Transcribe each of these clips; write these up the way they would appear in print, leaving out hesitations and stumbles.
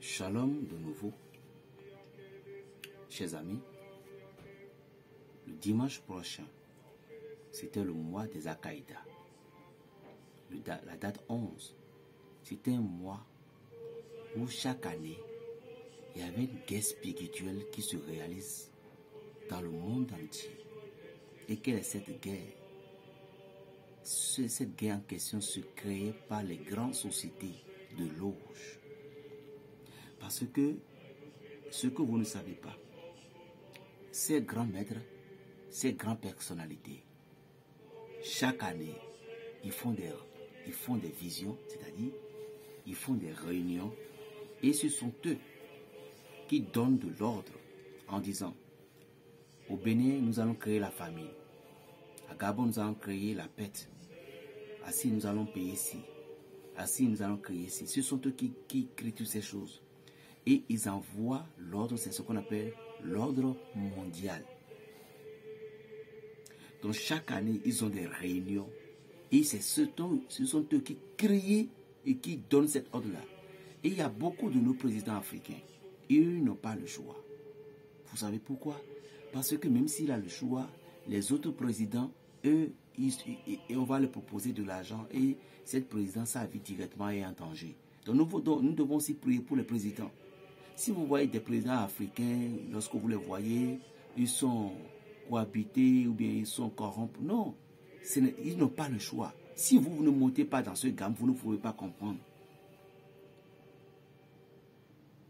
Shalom de nouveau, chers amis. Le dimanche prochain, c'était le mois des Akaïda. La date 11, c'était un mois où chaque année, il y avait une guerre spirituelle qui se réalise dans le monde entier. Et quelle est cette guerre? Cette guerre en question se créait par les grandes sociétés de loges. Parce que, ce que vous ne savez pas, ces grands maîtres, ces grandes personnalités, chaque année, ils font des visions, c'est-à-dire, ils font des réunions, et ce sont eux qui donnent de l'ordre en disant, au Bénin, nous allons créer la famille, à Gabon, nous allons créer la paix, ainsi nous allons payer ici, ainsi nous allons créer ici. Ce sont eux qui créent toutes ces choses. Et ils envoient l'ordre, c'est ce qu'on appelle l'ordre mondial. Donc chaque année, ils ont des réunions. Et ce sont eux qui créent et qui donnent cet ordre-là. Et il y a beaucoup de nos présidents africains. Ils n'ont pas le choix. Vous savez pourquoi? Parce que même s'il a le choix, les autres présidents, eux, on va leur proposer de l'argent. Et cette présidence, sa vie directement est en danger. Donc nous devons aussi prier pour les présidents. Si vous voyez des présidents africains, lorsque vous les voyez, ils sont cohabités ou bien ils sont corrompus. Non, ils n'ont pas le choix. Si vous ne montez pas dans ce gamme, vous ne pouvez pas comprendre.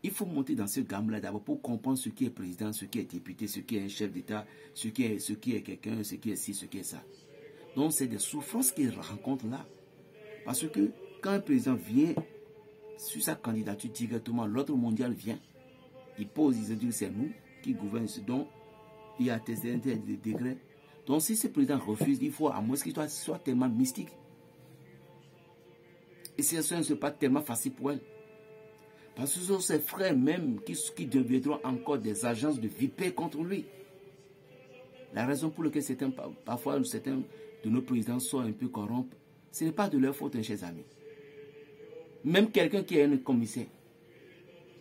Il faut monter dans ce gamme-là d'abord pour comprendre ce qui est président, ce qui est député, ce qui est un chef d'État, ce qui est quelqu'un, ce qui est ci, ce qui est ça. Donc c'est des souffrances qu'ils rencontrent là. Parce que quand un président vient sur sa candidature directement, l'ordre mondial vient, il pose, il se dit que c'est nous qui gouvernons ce dont il y a des degrés. Donc si ce président refuse, il faut à moins qu'il soit tellement mystique. Et ce n'est pas tellement facile pour elle. Parce que ce sont ses frères même qui deviendront encore des agences de vipère contre lui. La raison pour laquelle parfois certains de nos présidents sont un peu corrompus, ce n'est pas de leur faute, chers amis. Même quelqu'un qui est un commissaire.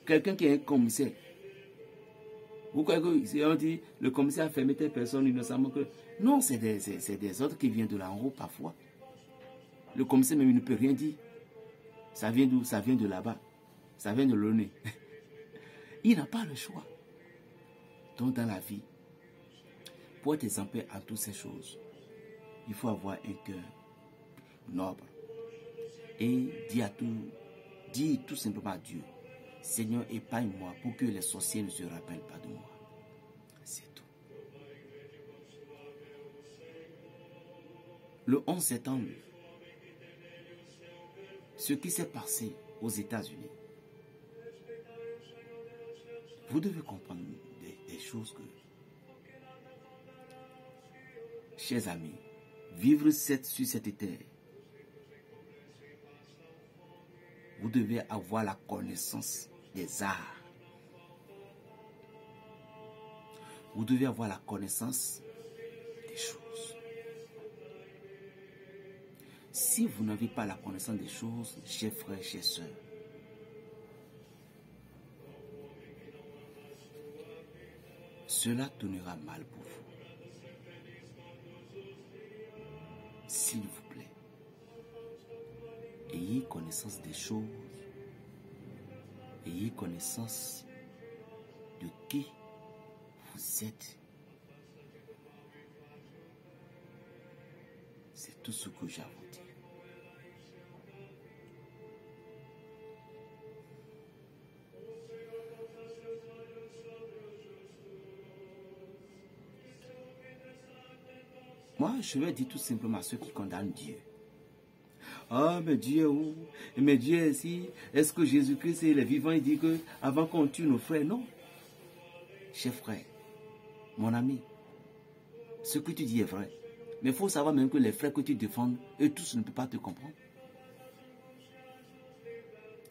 Quelqu'un qui est un commissaire. Vous croyez qu'on dit le commissaire a fermé telle personne innocemment que... Non, c'est des ordres qui viennent de là en haut parfois. Le commissaire même il ne peut rien dire. Ça vient d'où? Ça vient de là-bas. Ça vient de l'ONU. Il n'a pas le choix. Donc dans la vie, pour être exemplaire à toutes ces choses, il faut avoir un cœur noble. Et dis tout simplement à Dieu, Seigneur, épargne-moi pour que les sorciers ne se rappellent pas de moi. C'est tout. Le 11 septembre, ce qui s'est passé aux États-Unis, vous devez comprendre des choses que, chers amis, vivre sur cette terre, vous devez avoir la connaissance des arts. Vous devez avoir la connaissance des choses. Si vous n'avez pas la connaissance des choses, chers frères, chers sœurs, cela tournera mal pour vous. S'il vous plaît, ayez connaissance des choses, ayez connaissance de qui vous êtes. C'est tout ce que j'ai à vous dire. Moi, je vais dire tout simplement à ceux qui condamnent Dieu. Ah, mais Dieu est où? Mais Dieu est ici. Est-ce que Jésus-Christ est vivant? Il dit que avant qu'on tue nos frères, non. Cher frère, mon ami, ce que tu dis est vrai. Mais il faut savoir même que les frères que tu défends, eux tous ne peuvent pas te comprendre.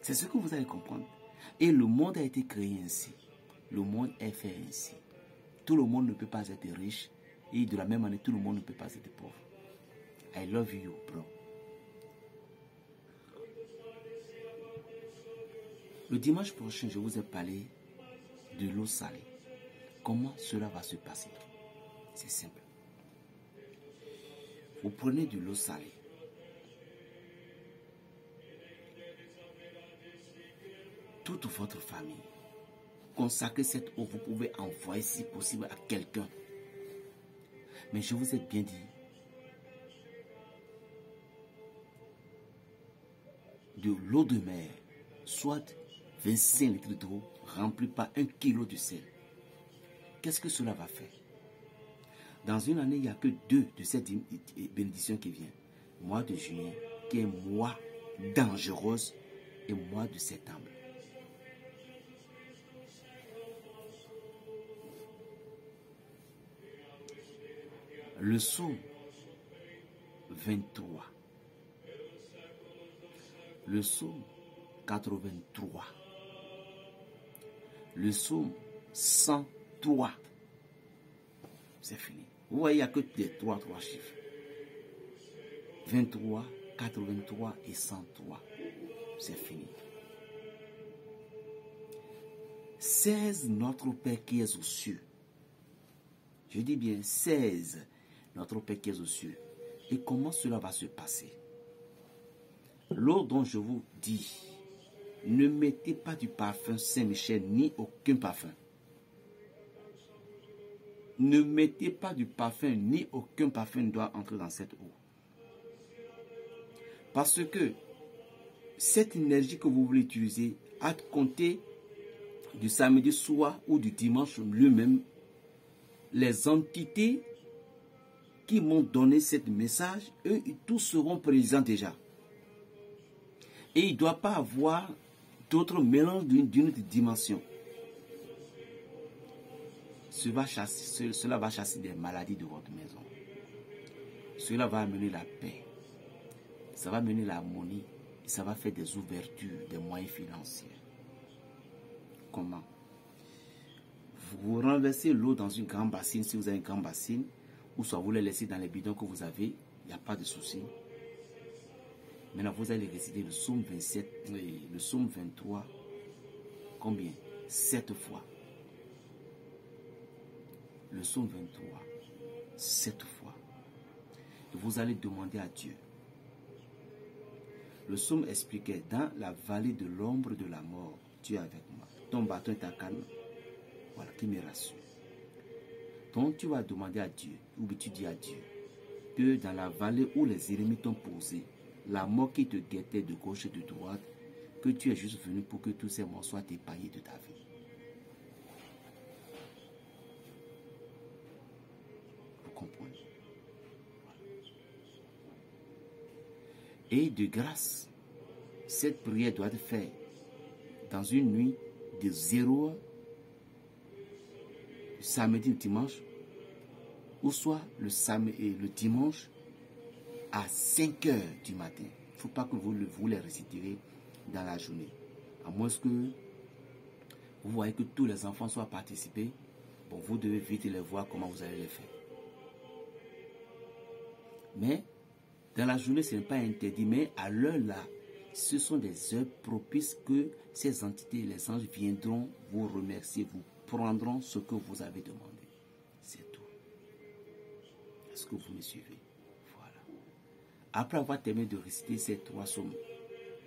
C'est ce que vous allez comprendre. Et le monde a été créé ainsi. Le monde est fait ainsi. Tout le monde ne peut pas être riche. Et de la même manière, tout le monde ne peut pas être pauvre. I love you, bro. Le dimanche prochain, je vous ai parlé de l'eau salée. Comment cela va se passer? C'est simple. Vous prenez de l'eau salée. Toute votre famille. Consacrez cette eau. Vous pouvez envoyer si possible à quelqu'un. Mais je vous ai bien dit, de l'eau de mer, soit 25 litres d'eau remplie par 1 kilo de sel. Qu'est-ce que cela va faire? Dans une année, il n'y a que 2 de ces bénédictions qui viennent. Mois de juillet, qui est mois dangereux, et mois de septembre. Le psaume 23. Le psaume 83. Le psaume 103. C'est fini. Vous voyez, il n'y a que des 3 chiffres. 23, 83 et 103. C'est fini. 16, notre Père qui es aux cieux. Je dis bien 16, notre Père qui est aux cieux. Et comment cela va se passer? L'eau dont je vous dis, ne mettez pas du parfum Saint-Michel ni aucun parfum. Ne mettez pas du parfum ni aucun parfum ne doit entrer dans cette eau. Parce que cette énergie que vous voulez utiliser, à compter du samedi soir ou du dimanche lui-même, les entités qui m'ont donné ce message, eux, tous seront présents déjà. Et il ne doit pas avoir d'autres mélanges d'une autre dimension. Cela va chasser des maladies de votre maison. Cela va amener la paix. Ça va amener l'harmonie. Et ça va faire des ouvertures, des moyens financiers. Comment? Vous renversez l'eau dans une grande bassine, si vous avez une grande bassine, ou soit vous les laissez dans les bidons que vous avez, il n'y a pas de souci. Maintenant, vous allez réciter le psaume 27, le psaume 23, combien? 7 fois. Le psaume 23, 7 fois. Et vous allez demander à Dieu. Le psaume expliquait, dans la vallée de l'ombre de la mort, tu es avec moi. Ton bâton et ta canne, voilà, qui me rassure. Donc tu vas demander à Dieu, ou tu dis à Dieu, que dans la vallée où les ennemis t'ont posé, la mort qui te guettait de gauche et de droite, que tu es juste venu pour que tous ces morts soient épargnés de ta vie. Vous comprenez? Et de grâce, cette prière doit être faite dans une nuit de 0 heure, samedi ou dimanche, ou soit le samedi et le dimanche à 5 heures du matin. Il ne faut pas que vous les réciterez dans la journée. À moins que vous voyez que tous les enfants soient participés, bon, vous devez vite les voir comment vous allez les faire. Mais dans la journée, ce n'est pas interdit, mais à l'heure là, ce sont des heures propices que ces entités, les anges, viendront vous remercier, vous prendront ce que vous avez demandé. C'est tout. Est-ce que vous me suivez? Voilà. Après avoir terminé de réciter ces 3 psaumes,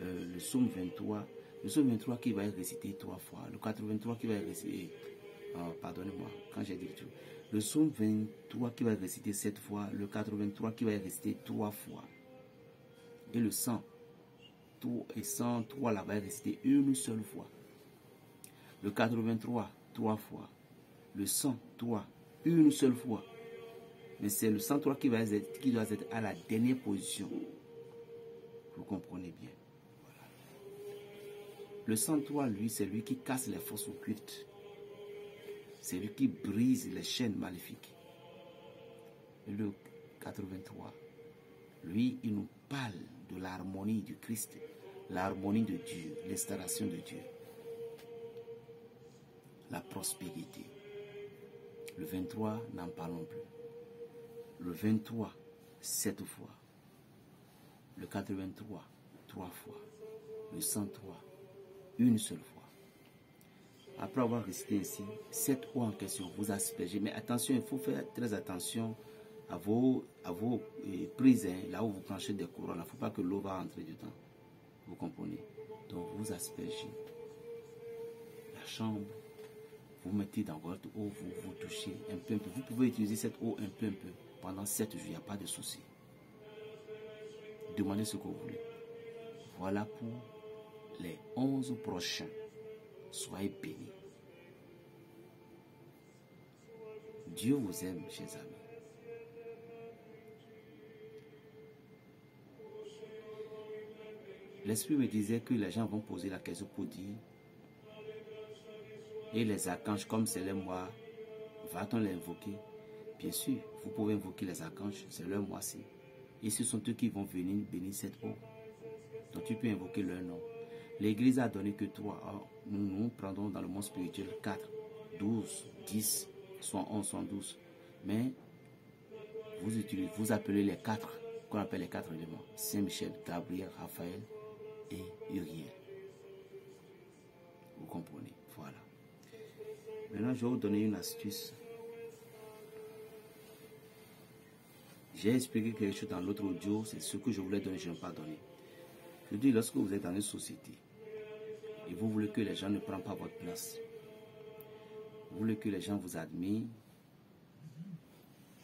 le psaume 23, le psaume 23 qui va être récité 3 fois, le 83 qui va être récité, pardonnez-moi, quand j'ai dit tout, le psaume 23 qui va être récité 7 fois, le 83 qui va être récité 3 fois, et le 100 et 103 là va être récité une seule fois, le 83 3 fois, le 103 une seule fois, mais c'est le 103 qui doit être à la dernière position. Vous comprenez bien. Voilà. Le 103, lui, c'est lui qui casse les forces occultes. C'est lui qui brise les chaînes maléfiques. Et le 83, lui, il nous parle de l'harmonie du Christ, l'harmonie de Dieu, l'installation de Dieu, la prospérité. Le 23, n'en parlons plus. Le 23, 7 fois. Le 83, 3 fois. Le 103, une seule fois. Après avoir récité ainsi, cette eau en question, vous aspergez. Mais attention, il faut faire très attention à vos prises, hein, là où vous branchez des courants. Il ne faut pas que l'eau va entrer dedans. Vous comprenez? Donc vous aspergez la chambre. Vous mettez dans votre eau, vous touchez un peu. Vous pouvez utiliser cette eau un peu. Pendant 7 jours, il n'y a pas de souci. Demandez ce que vous voulez. Voilà pour les 11 prochains. Soyez bénis. Dieu vous aime, chers amis. L'Esprit me disait que les gens vont poser la question pour dire, et les archanges, comme c'est le mois, va-t-on les invoquer? Bien sûr, vous pouvez invoquer les archanges, c'est leur mois-ci. Et ce sont eux qui vont venir bénir cette eau. Donc tu peux invoquer leur nom. L'Église a donné que 3. Nous prendrons dans le monde spirituel 4, 12, 10, soit 11, soit 12. Mais vous appelez les 4, qu'on appelle les 4 éléments. Saint-Michel, Gabriel, Raphaël et Uriel. Vous comprenez? Voilà. Maintenant, je vais vous donner une astuce. J'ai expliqué quelque chose dans l'autre audio, c'est ce que je voulais donner, je n'ai pas donné. Je dis, lorsque vous êtes dans une société et vous voulez que les gens ne prennent pas votre place, vous voulez que les gens vous admirent,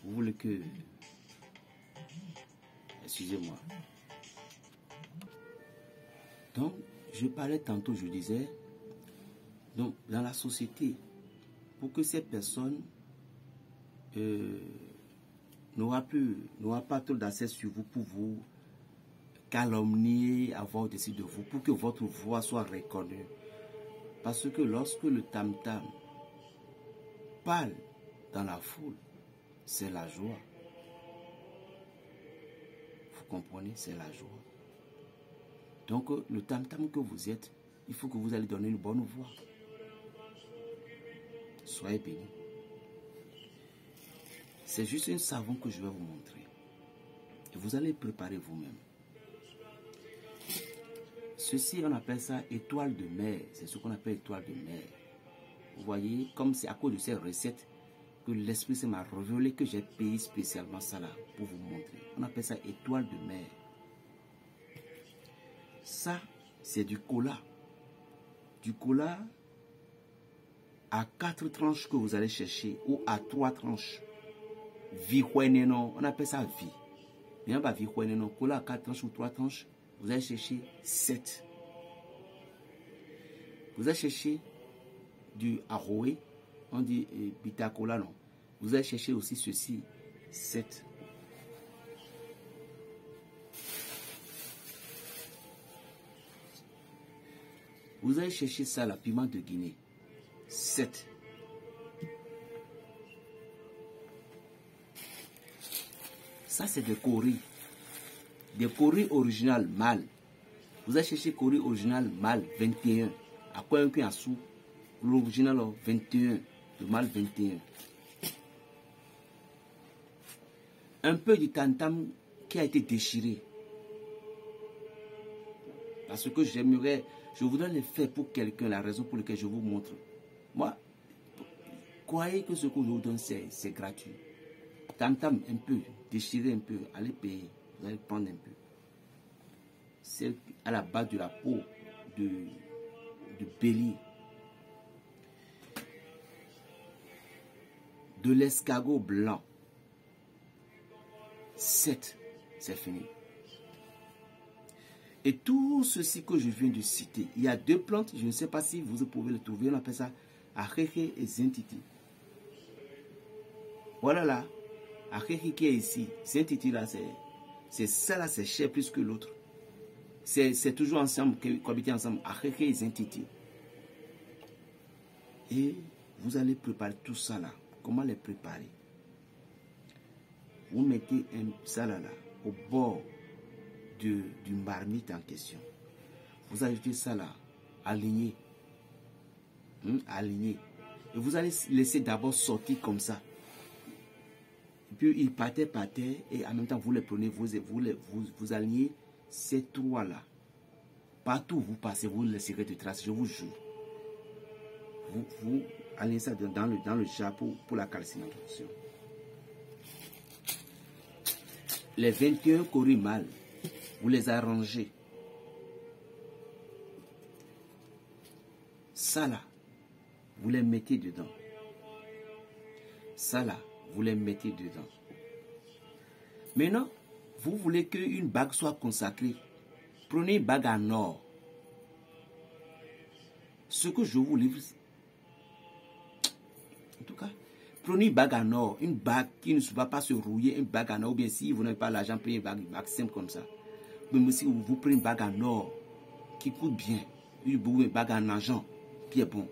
vous voulez que... Excusez-moi. Donc, je parlais tantôt, je disais, donc, dans la société, pour que ces personnes n'aura pas trop d'accès sur vous pour vous calomnier, avoir au-dessus de vous, pour que votre voix soit reconnue. Parce que lorsque le tam-tam parle dans la foule, c'est la joie. Vous comprenez? C'est la joie. Donc, le tam-tam que vous êtes, il faut que vous allez donner une bonne voix. Soyez bénis. C'est juste un savon que je vais vous montrer. Et vous allez préparer vous-même. Ceci, on appelle ça étoile de mer. C'est ce qu'on appelle étoile de mer. Vous voyez, comme c'est à cause de ces recettes que l'Esprit Saint m'a révélé que j'ai payé spécialement ça là pour vous montrer. On appelle ça étoile de mer. Ça, c'est du cola. Du cola à 4 tranches que vous allez chercher ou à 3 tranches. On appelle ça vie. Mais pas vie, cola à 4 tranches ou 3 tranches, vous allez chercher 7. Vous allez chercher du aroé, on dit bitacola, non. Vous allez chercher aussi ceci, 7. Vous allez chercher ça, la piment de Guinée, 7. Ça, c'est des coris. Des coris original mâle. Vous allez chercher coris original mâle 21. À quoi un peu en sous? L'original 21. Le mâle 21. Un peu du tantam qui a été déchiré. Parce que j'aimerais, je voudrais le faire pour quelqu'un, la raison pour laquelle je vous montre. Moi, croyez que ce que je vous donne, c'est gratuit. Tam-tam un peu, déchirer un peu, allez payer, vous allez prendre un peu. C'est à la base de la peau de bélier. De l'escargot blanc. 7, c'est fini. Et tout ceci que je viens de citer, il y a 2 plantes, je ne sais pas si vous pouvez le trouver, on appelle ça Acheche et Zintiti. Voilà là. Acheche qui est ici, Zintiti là, c'est ça là, c'est cher plus que l'autre. C'est toujours ensemble, cohabiter ensemble, Acheche et Zintiti. Et vous allez préparer tout ça là. Comment les préparer? Vous mettez ça là au bord du marmite en question. Vous ajoutez ça là, aligné. Aligné. Et vous allez laisser d'abord sortir comme ça. Et puis il partait par terre et en même temps vous les prenez, vous alignez ces 3 là. Partout où vous passez, vous laisserez de traces, je vous jure. Vous allez ça dans le jar pour la calcination. Les 21 coris mâles, vous les arrangez. Ça là, vous les mettez dedans. Ça là, vous les mettez dedans. Maintenant, vous voulez qu'une bague soit consacrée. Prenez une bague en or. Ce que je vous livre, en tout cas, prenez une bague en or, une bague qui ne va pas se rouiller, une bague en or, ou bien si vous n'avez pas l'argent, prenez une bague simple comme ça. Mais si vous prenez une bague en or qui coûte bien, une bague en argent qui est bon,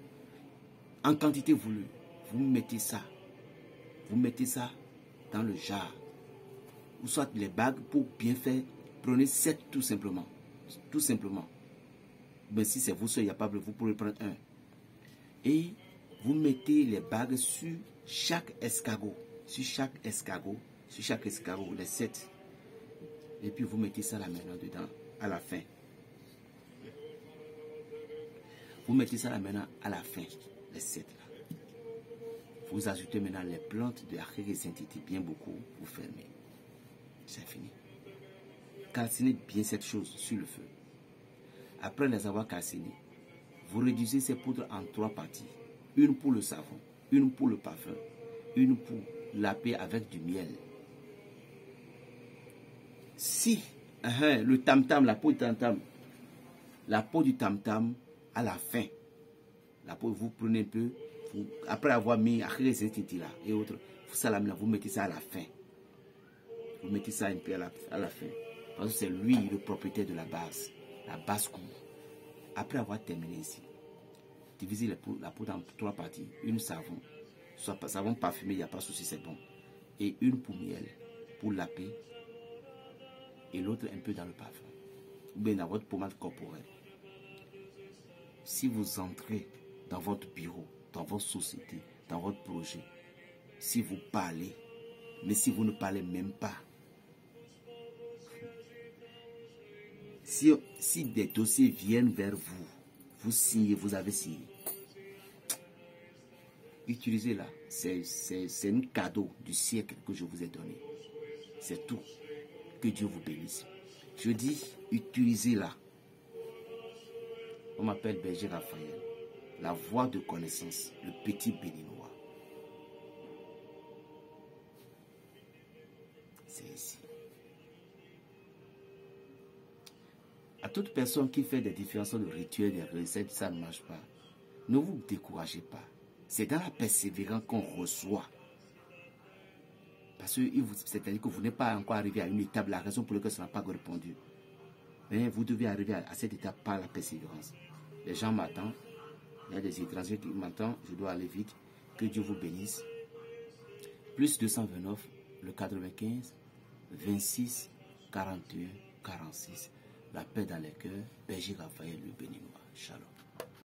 en quantité voulue, vous mettez ça dans le jar. Ou soit les bagues pour bien faire, prenez 7 tout simplement. Tout simplement. Mais si c'est vous seul, il n'y a pas de vous pouvez prendre un. Et vous mettez les bagues sur chaque escargot. Sur chaque escargot, les 7. Et puis vous mettez ça là maintenant dedans, à la fin. Vous mettez ça là maintenant à la fin, les 7 là. Vous ajoutez maintenant les plantes de Achille Saint-Titi, bien beaucoup, vous fermez. C'est fini. Calcinez bien cette chose sur le feu. Après les avoir calcinées, vous réduisez ces poudres en 3 parties. Une pour le savon, une pour le parfum, une pour laper avec du miel. Si le tam-tam, la peau du tam-tam, à la fin, la peau, vous prenez un peu, après avoir mis Achille Saint-Titi là et autres, vous mettez ça à la fin. Vous mettez ça un peu à la fin. Parce que c'est lui le propriétaire de la base cour. Après avoir terminé ici, divisez la peau dans 3 parties. Une savon, soit savon parfumé, il n'y a pas de souci, c'est bon. Et une pour miel, pour laper. Et l'autre un peu dans le parfum. Ou bien dans votre pommade corporelle. Si vous entrez dans votre bureau, dans votre société, dans votre projet, si vous parlez, mais si vous ne parlez même pas, si des dossiers viennent vers vous, vous signez, vous avez signé. Utilisez-la. C'est un cadeau du siècle que je vous ai donné. C'est tout. Que Dieu vous bénisse. Je dis, utilisez-la. On m'appelle Berger Raphaël. La voix de connaissance, le petit béninois. C'est ici. À toute personne qui fait des différences de rituels, des recettes, ça ne marche pas. Ne vous découragez pas. C'est dans la persévérance qu'on reçoit. Parce que c'est-à-dire que vous n'êtes pas encore arrivé à une étape, la raison pour laquelle ça n'a pas répondu. Mais vous devez arriver à cette étape par la persévérance. Les gens m'attendent. Il y a des étrangers qui m'attendent. Je dois aller vite. Que Dieu vous bénisse. Plus 229, le 95, 26, 41, 46. La paix dans les cœurs. Berger Raphaël, le béninois. Shalom.